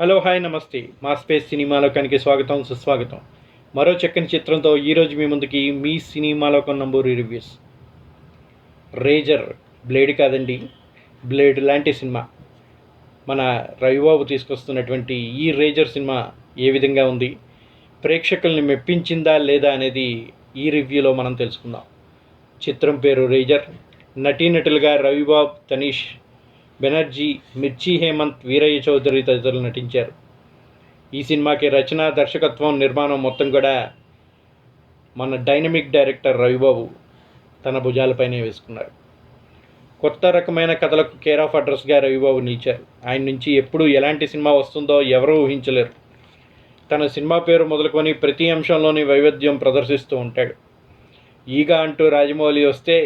Hello hi నమస్తే మా space సినిమాలోకానికి స్వాగతం సుస్వాగతం. మరో చక్కని చిత్రంతో ఈరోజు మీ ముందుకి మీ సినిమాలోకం నంబూరి రివ్యూస్. రేజర్ బ్లేడ్ కాదండి, బ్లేడ్ లాంటి సినిమా మన రవిబాబు తీసుకొస్తున్నటువంటి ఈ రేజర్ సినిమా ఏ విధంగా ఉంది, ప్రేక్షకుల్ని మెప్పించిందా లేదా అనేది ఈ రివ్యూలో మనం తెలుసుకుందాం. చిత్రం పేరు రేజర్. నటీనటులుగా రవిబాబు, తనీష్ బెనర్జీ, మిర్చి హేమంత్, వీరయ్య చౌదరి తదితరులు నటించారు. ఈ సినిమాకి రచన, దర్శకత్వం, నిర్మాణం మొత్తం కూడా మన డైనమిక్ డైరెక్టర్ రవిబాబు తన భుజాలపైనే వేసుకున్నారు. కొత్త రకమైన కథలకు కేర్ ఆఫ్ అడ్రస్గా రవిబాబు నిలిచారు. ఆయన నుంచి ఎప్పుడు ఎలాంటి సినిమా వస్తుందో ఎవరూ ఊహించలేరు. తన సినిమా పేరు మొదలుకొని ప్రతి అంశంలోని వైవిధ్యం ప్రదర్శిస్తూ ఉంటాడు. ఈగ అంటూ రాజమౌళి వస్తే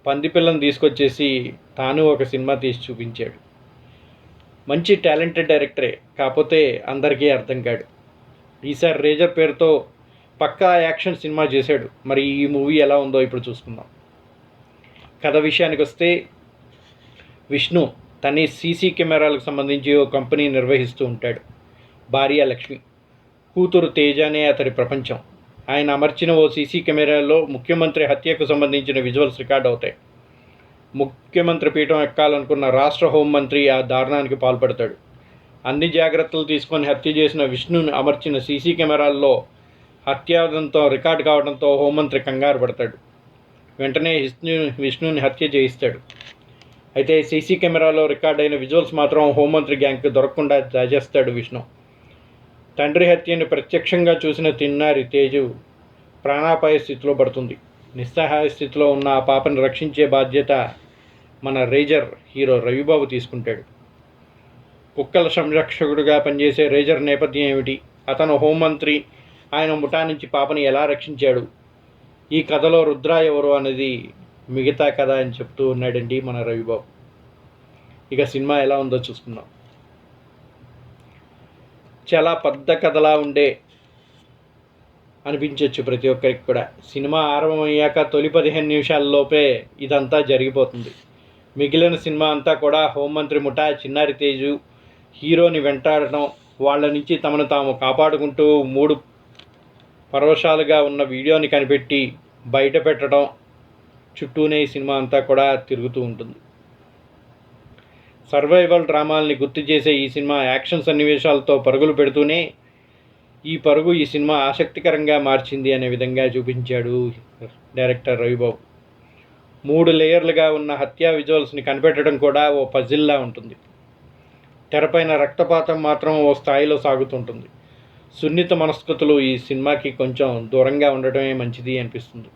పందిపిల్లను తీసుకొచ్చేసి తాను ఒక సినిమా తీసి చూపించాడు. మంచి టాలెంటెడ్ డైరెక్టరే, కాకపోతే అందరికీ అర్థం కాడు. ఈసారి రేజర్ పేరుతో పక్కా యాక్షన్ సినిమా చేశాడు. మరి ఈ మూవీ ఎలా ఉందో ఇప్పుడు చూసుకుందాం. కథ విషయానికి వస్తే, విష్ణు తన సీసీ కెమెరాలకు సంబంధించి ఓ కంపెనీ నిర్వహిస్తూ ఉంటాడు. భార్య లక్ష్మి, కూతురు తేజానే అతడి ప్రపంచం. ఆయన అమర్చిన ఓ సీసీ కెమెరాలో ముఖ్యమంత్రి హత్యకు సంబంధించిన విజువల్స్ రికార్డ్ అవుతాయి. ముఖ్యమంత్రి పీఠం ఎక్కాలనుకున్న రాష్ట్ర హోంమంత్రి ఆ దారుణానికి పాల్పడతాడు. అన్ని జాగ్రత్తలు తీసుకొని హత్య చేసిన విష్ణుని అమర్చిన సీసీ కెమెరాల్లో హత్యాదంతం రికార్డు కావడంతో హోంమంత్రి కంగారు పడతాడు. వెంటనే విష్ణుని హత్య చేయిస్తాడు. అయితే సీసీ కెమెరాలో రికార్డ్ అయిన విజువల్స్ మాత్రం హోంమంత్రి గ్యాంగ్కి దొరకకుండా దాచేస్తాడు విష్ణు. తండ్రి హత్యను ప్రత్యక్షంగా చూసిన తిన్నారి తేజు ప్రాణాపాయ స్థితిలో పడుతుంది. నిస్సహాయ స్థితిలో ఉన్న ఆ పాపని రక్షించే బాధ్యత మన రేజర్ హీరో రవిబాబు తీసుకుంటాడు. కుక్కల సంరక్షకుడిగా పనిచేసే రేజర్ నేపథ్యం ఏమిటి, అతను హోంమంత్రి, ఆయన ముఠా నుంచి పాపని ఎలా రక్షించాడు, ఈ కథలో రుద్ర ఎవరు అనేది మిగతా కథ అని చెప్తూ ఉన్నాడండి మన రవిబాబు. ఇక సినిమా ఎలా ఉందో చూసుకుందాం. చాలా పెద్ద కథలా ఉండే అనిపించవచ్చు ప్రతి ఒక్కరికి కూడా. సినిమా ఆరంభమయ్యాక తొలి 15 నిమిషాల్లోపే ఇదంతా జరిగిపోతుంది. మిగిలిన సినిమా అంతా కూడా హోంమంత్రి ముఠా, చిన్నారి తేజు హీరోని వెంటాడటం, వాళ్ళ నుంచి తమను తాము కాపాడుకుంటూ 3 పరవశాలుగా ఉన్న వీడియోని కనిపెట్టి బయట పెట్టడం చుట్టూనే ఈ సినిమా అంతా కూడా తిరుగుతూ ఉంటుంది. సర్వైవల్ డ్రామాల్ని గుర్తు చేసే ఈ సినిమా యాక్షన్ సన్నివేశాలతో పరుగులు పెడుతూనే ఈ సినిమా ఆసక్తికరంగా మార్చింది అనే విధంగా చూపించాడు డైరెక్టర్ రవిబాబు. 3 లేయర్లుగా ఉన్న హత్యా విజువల్స్ని కనిపెట్టడం కూడా ఓ పజిల్లా ఉంటుంది. తెరపైన రక్తపాతం మాత్రం ఓ స్థాయిలో సాగుతుంటుంది. సున్నిత మనస్కతులు ఈ సినిమాకి కొంచెం దూరంగా ఉండటమే మంచిది అనిపిస్తుంది.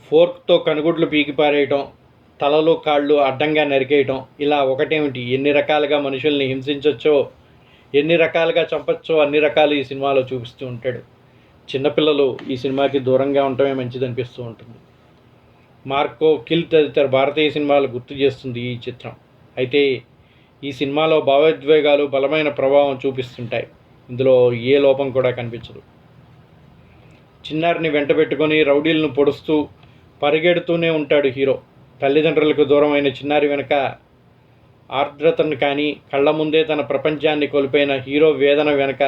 ఫోర్క్తో కనుగుడ్లు పీకి పారేయటం, తలలు కాళ్ళు అడ్డంగా నరికేయటం, ఇలా ఒకటేమిటి, ఎన్ని రకాలుగా మనుషుల్ని హింసించవచ్చో, ఎన్ని రకాలుగా చంపచ్చో అన్ని రకాలు ఈ సినిమాలో చూపిస్తూ ఉంటాడు. చిన్నపిల్లలు ఈ సినిమాకి దూరంగా ఉండటమే మంచిది అనిపిస్తూ ఉంటుంది. మార్కో, కిల్ తదితర భారతీయ సినిమాలు గుర్తు చేస్తుంది ఈ చిత్రం. అయితే ఈ సినిమాలో భావోద్వేగాలు బలమైన ప్రభావం చూపిస్తుంటాయి. ఇందులో ఏ లోపం కూడా కనిపించదు. చిన్నారిని వెంట పెట్టుకొని రౌడీలను పొడుస్తూ పరిగెడుతూనే ఉంటాడు హీరో. తల్లిదండ్రులకు దూరమైన చిన్నారి వెనుక ఆర్ద్రతను కానీ, కళ్ళ ముందే తన ప్రపంచాన్ని కోల్పోయిన హీరో వేదన వెనుక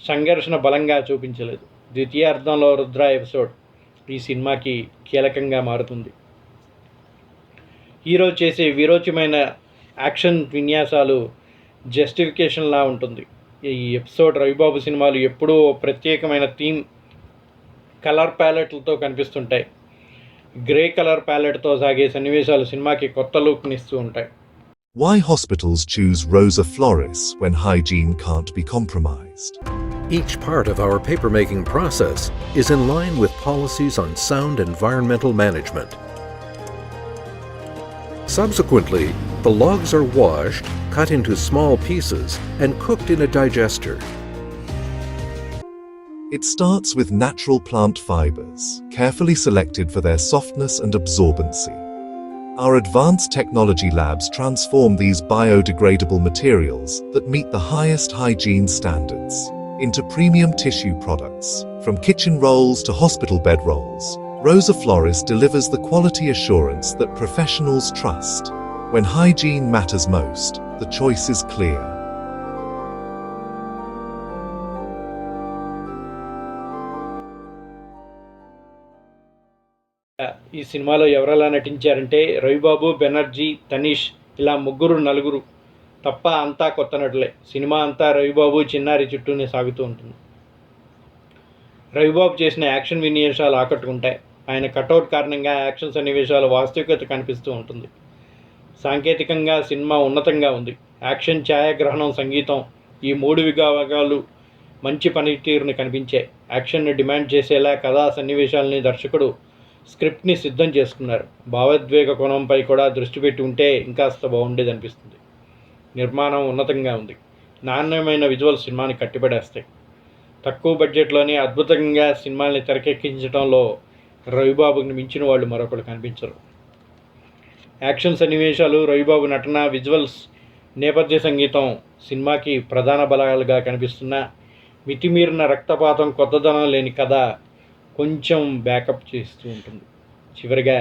సంఘర్షణ బలంగా చూపించలేదు. ద్వితీయార్థంలో రుద్ర ఎపిసోడ్ ఈ సినిమాకి కీలకంగా మారుతుంది. హీరో చేసే వీరోచిమైన యాక్షన్ విన్యాసాలు జస్టిఫికేషన్లా ఉంటుంది. ఈ ఎపిసోడ్ రవిబాబు సినిమాలు ఎప్పుడూ ప్రత్యేకమైన థీమ్, కలర్ ప్యాలెట్లతో కనిపిస్తుంటాయి. గ్రే కలర్ ప్యాలెట్తో సాగే సన్నివేశాలు సినిమాకి కొత్త లుక్నిస్తూ ఉంటాయి. Why hospitals choose Rosa Flores when hygiene can't be compromised? Each part of our papermaking process is in line with policies on sound environmental management. Subsequently, the logs are washed, cut into small pieces, and cooked in a digester. It starts with natural plant fibers, carefully selected for their softness and absorbency. Our advanced technology labs transform these biodegradable materials that meet the highest hygiene standards into premium tissue products. From kitchen rolls to hospital bed rolls, Rosa Flores delivers the quality assurance that professionals trust. When hygiene matters most, the choice is clear. ఈ సినిమాలో ఎవరెలా నటించారంటే రవిబాబు, బెనర్జీ, తనీష్ ఇలా నలుగురు తప్ప అంతా కొత్త నటులే. Cinema అంతా రవిబాబు, చిన్నారి చుట్టూనే సాగుతూ ఉంటుంది. రవిబాబు చేసిన యాక్షన్ విన్యాసాలు ఆకట్టుకుంటాయి. ఆయన కటౌట్ కారణంగా యాక్షన్ సన్నివేశాల వాస్తవికత కనిపిస్తూ ఉంటుంది. సాంకేతికంగా సినిమా ఉన్నతంగా ఉంది. యాక్షన్, ఛాయాగ్రహణం, సంగీతం ఈ 3 విభాగాలు మంచి పనితీరుని కనిపించాయి. యాక్షన్ని డిమాండ్ చేసేలా కథా సన్నివేశాలని దర్శకుడు స్క్రిప్ట్ని సిద్ధం చేసుకున్నారు. భావోద్వేగ కోణంపై కూడా దృష్టి పెట్టి ఉంటే ఇంకాస్త బాగుండేది అనిపిస్తుంది. నిర్మాణం ఉన్నతంగా ఉంది. నాణ్యమైన విజువల్ సినిమాని కట్టిపడేస్తాయి. తక్కువ బడ్జెట్లోనే అద్భుతంగా సినిమాల్ని తెరకెక్కించడంలో రవిబాబుని మించిన వాళ్ళు మరొకరు కనిపించరు. యాక్షన్ సన్నివేశాలు, రవిబాబు నటన, విజువల్స్, నేపథ్య సంగీతం సినిమాకి ప్రధాన బలాలుగా కనిపిస్తున్న మితిమీరిన రక్తపాతం, కొత్తదనం లేని కథ కొంచెం బ్యాకప్ చేస్తూ ఉంటుంది. చివరిగా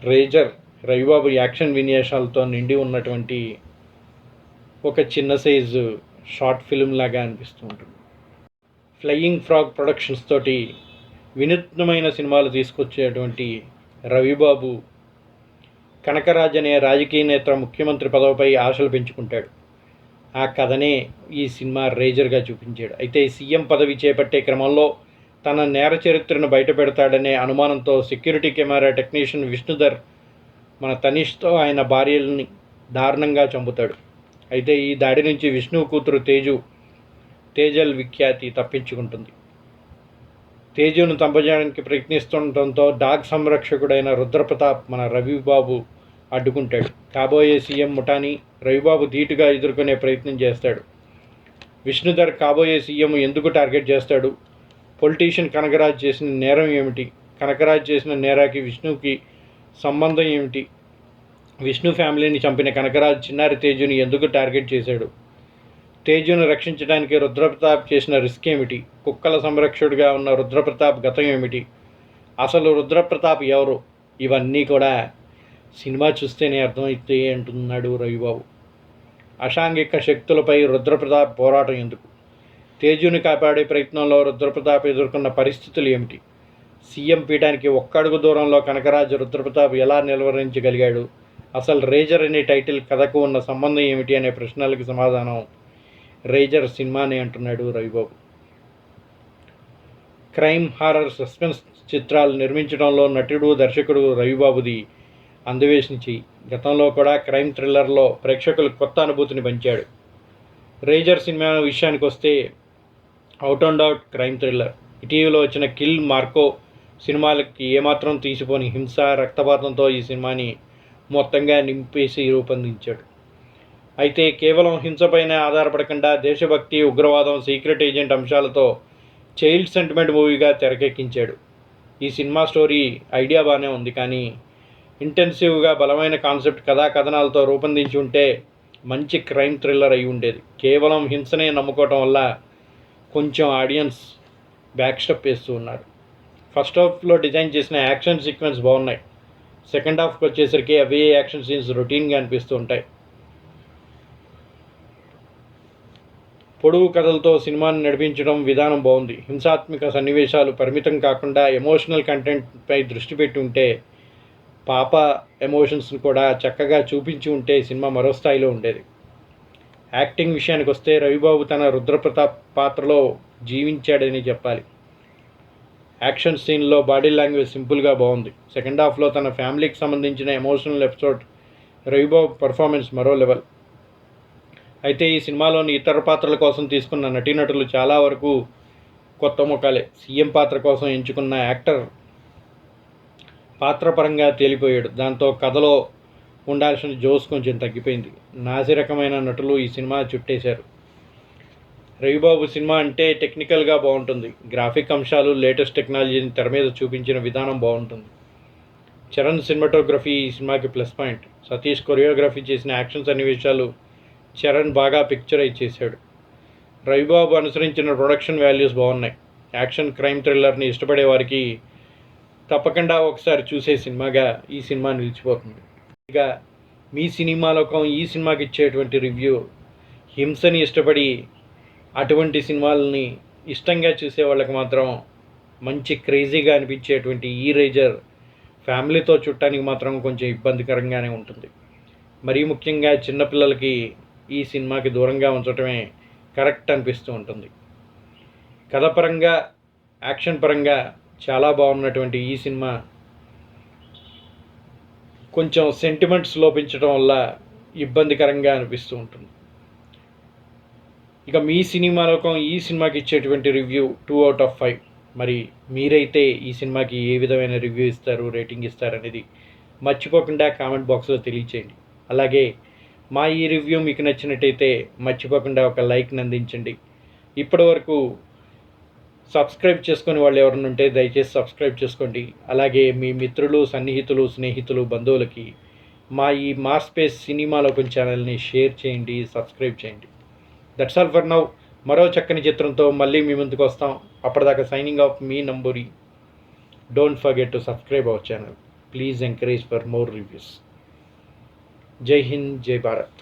రేజర్ రవిబాబు యాక్షన్ విన్యాసాలతో నిండి ఉన్నటువంటి ఒక చిన్న సైజు షార్ట్ ఫిల్మ్ లాగా అనిపిస్తూ ఉంటుంది. ఫ్లయింగ్ ఫ్రాగ్ ప్రొడక్షన్స్ తోటి వినూత్నమైన సినిమాలు తీసుకొచ్చేటువంటి రవిబాబు కనకరాజ్ అనే రాజకీయ నేత ముఖ్యమంత్రి పదవిపై ఆశలు పెంచుకుంటాడు. ఆ కథనే ఈ సినిమా రేజర్గా చూపించాడు. అయితే సీఎం పదవి చేపట్టే క్రమంలో తన నేర చరిత్రను బయటపెడతాడనే అనుమానంతో సెక్యూరిటీ కెమెరా టెక్నీషియన్ విష్ణుధర్ మన తనీష్తో ఆయన భార్యల్ని దారుణంగా చంపుతాడు. అయితే ఈ దాడి నుంచి విష్ణు కూతురు తేజల్ విఖ్యాతి తప్పించుకుంటుంది. తేజును చంపజేయడానికి ప్రయత్నిస్తుండటంతో డాగ్ సంరక్షకుడైన రుద్రప్రతాప్ మన రవిబాబు అడ్డుకుంటాడు. కాబోయే సీఎం ముఠాని రవిబాబు ధీటుగా ఎదుర్కొనే ప్రయత్నం చేస్తాడు. విష్ణుధర్ కాబోయే సీఎం ఎందుకు టార్గెట్ చేస్తాడు? పొలిటీషియన్ కనకరాజ్ చేసిన నేరం ఏమిటి? కనకరాజ్ చేసిన నేరాకి విష్ణుకి సంబంధం ఏమిటి? విష్ణు ఫ్యామిలీని చంపిన కనకరాజ్ చిన్నారి తేజుని ఎందుకు టార్గెట్ చేశాడు? తేజును రక్షించడానికి రుద్రప్రతాప్ చేసిన రిస్క్ ఏమిటి? కుక్కల సంరక్షకుడిగా ఉన్న రుద్రప్రతాప్ గతం ఏమిటి? అసలు రుద్రప్రతాప్ ఎవరు? ఇవన్నీ కూడా సినిమా చూస్తేనే అర్థమవుతాయి అంటున్నాడు రవిబాబు. అసాంఘిక శక్తులపై రుద్రప్రతాప్ పోరాటం ఎందుకు? తేజుని కాపాడే ప్రయత్నంలో రుద్రప్రతాప్ ఎదుర్కొన్న పరిస్థితులు ఏమిటి? సీఎం పీఠానికి ఒక్క అడుగు దూరంలో కనకరాజు రుద్రప్రతాప్ ఎలా నిలువరించగలిగాడు? అసలు రేజర్ అనే టైటిల్ కథకు ఉన్న సంబంధం ఏమిటి అనే ప్రశ్నలకు సమాధానం రేజర్ సినిమానే అంటున్నాడు రవిబాబు. క్రైమ్, హారర్, సస్పెన్స్ చిత్రాలు నిర్మించడంలో నటుడు, దర్శకుడు రవిబాబుది అందవేసిన చెయ్యి. గతంలో కూడా క్రైమ్ థ్రిల్లర్లో ప్రేక్షకులకు కొత్త అనుభూతిని పంచాడు. రేజర్ సినిమా విషయానికి వస్తే out and out crime thriller. ఇటీవల వచ్చిన కిల్, మార్కో సినిమాలకి ఏమాత్రం తీసిపోని హింస, రక్తపాతంతో ఈ సినిమాని మొత్తంగా నింపేసి రూపొందించాడు. అయితే కేవలం హింసపైన ఆధారపడకుండా దేశభక్తి, ఉగ్రవాదం, సీక్రెట్ ఏజెంట్ అంశాలతో చైల్డ్ సెంటిమెంట్ మూవీగా తెరకెక్కించాడు. ఈ సినిమా స్టోరీ ఐడియా బాగానే ఉంది, కానీ ఇంటెన్సివ్గా బలమైన కాన్సెప్ట్, కథా కథనాలతో రూపొందించి ఉంటే మంచి క్రైమ్ థ్రిల్లర్ అయి ఉండేది. కేవలం హింసనే నమ్ముకోవటం వల్ల కొంచెం ఆడియన్స్ బ్యాక్ స్టెప్ వేస్తూ ఉన్నారు. ఫస్ట్ హాఫ్లో డిజైన్ చేసిన యాక్షన్ సీక్వెన్స్ బాగున్నాయి. సెకండ్ హాఫ్కి వచ్చేసరికి అవే యాక్షన్ సీన్స్ రొటీన్గా అనిపిస్తూ ఉంటాయి. పొడవు కథలతో సినిమాని నడిపించడం విధానం బాగుంది. హింసాత్మక సన్నివేశాలు పరిమితం కాకుండా ఎమోషనల్ కంటెంట్పై దృష్టి పెట్టి ఉంటే, పాప ఎమోషన్స్ని కూడా చక్కగా చూపించి ఉంటే సినిమా మరో స్థాయిలో ఉండేది. యాక్టింగ్ విషయానికి వస్తే రవిబాబు తన రుద్రప్రతాప్ పాత్రలో జీవించాడని చెప్పాలి. యాక్షన్ సీన్లో బాడీ లాంగ్వేజ్ సింపుల్గా బాగుంది. సెకండ్ హాఫ్లో తన ఫ్యామిలీకి సంబంధించిన ఎమోషనల్ ఎపిసోడ్ రవిబాబు పర్ఫార్మెన్స్ మరో లెవెల్. అయితే ఈ సినిమాలోని ఇతర పాత్రల కోసం తీసుకున్న నటీనటులు చాలా వరకు కొత్త ముఖాలే. సీఎం పాత్ర కోసం ఎంచుకున్న యాక్టర్ పాత్రపరంగా తేలిపోయాడు. దాంతో కథలో ఉండాల్సిన జోస్ కొంచెం తగ్గిపోయింది. నాసిరకమైన నటులు ఈ సినిమా చుట్టేశారు. రవిబాబు సినిమా అంటే టెక్నికల్గా బాగుంటుంది. గ్రాఫిక్ అంశాలు, లేటెస్ట్ టెక్నాలజీని తెర మీద చూపించిన విధానం బాగుంటుంది. చరణ్ సినిమాటోగ్రఫీ ఈ సినిమాకి ప్లస్ పాయింట్. సతీష్ కొరియోగ్రఫీ చేసిన యాక్షన్ సన్నివేశాలు చరణ్ బాగా పిక్చరైజ్ చేశాడు. రవిబాబు అనుసరించిన ప్రొడక్షన్ వాల్యూస్ బాగున్నాయి. యాక్షన్ క్రైమ్ థ్రిల్లర్ని ఇష్టపడే వారికి తప్పకుండా ఒకసారి చూసే సినిమాగా ఈ సినిమా నిలిచిపోతుంది. ఇక మీ సినిమాలోకం ఈ సినిమాకి ఇచ్చేటువంటి రివ్యూ హింసని ఇష్టపడి అటువంటి సినిమాలని ఇష్టంగా చూసే వాళ్ళకి మాత్రం మంచి క్రేజీగా అనిపించేటువంటి ఈ రేజర్ ఫ్యామిలీతో చూడటానికి మాత్రం కొంచెం ఇబ్బందికరంగానే ఉంటుంది. మరీ ముఖ్యంగా చిన్నపిల్లలకి ఈ సినిమాకి దూరంగా ఉంచడమే కరెక్ట్ అనిపిస్తూ ఉంటుంది. కథపరంగా యాక్షన్ పరంగా చాలా బాగున్నటువంటి ఈ సినిమా కొంచెం సెంటిమెంట్స్ లోపించడం వల్ల ఇబ్బందికరంగా అనిపిస్తూ ఉంటుంది. ఇక మీ సినిమాలోకం ఈ సినిమాకి ఇచ్చేటువంటి రివ్యూ 2/5. మరి మీరైతే ఈ సినిమాకి ఏ విధమైన రివ్యూ ఇస్తారు, రేటింగ్ ఇస్తారనేది మర్చిపోకుండా కామెంట్ బాక్స్లో తెలియచేయండి. అలాగే మా ఈ రివ్యూ మీకు నచ్చినట్టయితే మర్చిపోకుండా ఒక లైక్ని అందించండి. ఇప్పటివరకు సబ్స్క్రైబ్ చేసుకునే వాళ్ళు ఎవరైనా ఉంటే దయచేసి సబ్స్క్రైబ్ చేసుకోండి. అలాగే మీ మిత్రులు, సన్నిహితులు, స్నేహితులు, బంధువులకి ఈ మా స్పేస్ సినిమాలోకం ఛానల్ని షేర్ చేయండి, సబ్స్క్రైబ్ చేయండి. That's all for now. మరో చక్కని చిత్రంతో మళ్ళీ మీ ముందుకు వస్తాం. అప్పటిదాకా signing off me Namburi. Don't forget to subscribe our channel. Please encourage for more reviews. జై హింద్, జై భారత్.